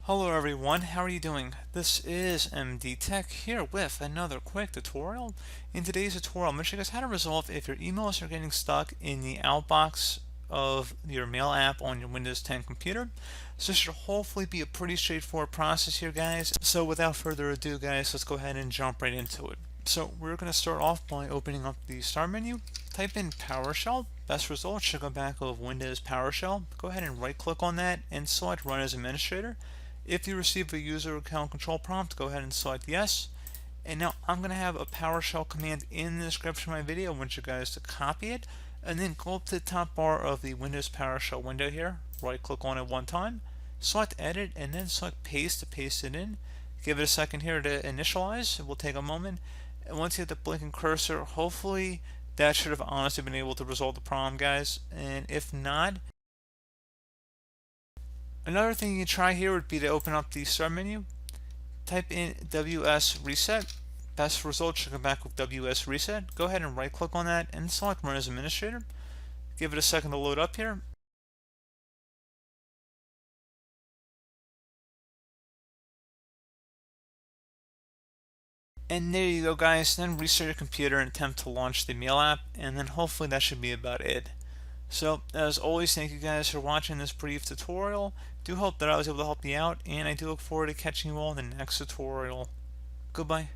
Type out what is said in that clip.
Hello everyone, how are you doing? This is MD Tech here with another quick tutorial. In today's tutorial, I'm going to show you guys how to resolve if your emails are getting stuck in the outbox of your mail app on your Windows 10 computer. So this should hopefully be a pretty straightforward process here, guys. So without further ado, guys, let's go ahead and jump right into it. So we're going to start off by opening up the start menu. Type in PowerShell. Best result should go back of Windows PowerShell. Go ahead and right click on that and select Run as Administrator. If you receive a user account control prompt, go ahead and select yes. And now I'm going to have a PowerShell command in the description of my video. I want you guys to copy it and then go up to the top bar of the Windows PowerShell window here. Right click on it one time, select edit, and then select paste to paste it in. Give it a second here to initialize. It will take a moment. And once you hit the blinking cursor, hopefully that should have honestly been able to resolve the problem, guys. And if not, another thing you can try here would be to open up the start menu, type in WS Reset. Best result should come back with WS Reset. Go ahead and right click on that and select Run as Administrator. Give it a second to load up here. And there you go, guys. Then restart your computer and attempt to launch the mail app, and then hopefully that should be about it. So as always, thank you guys for watching this brief tutorial. Do hope that I was able to help you out, and I do look forward to catching you all in the next tutorial. Goodbye.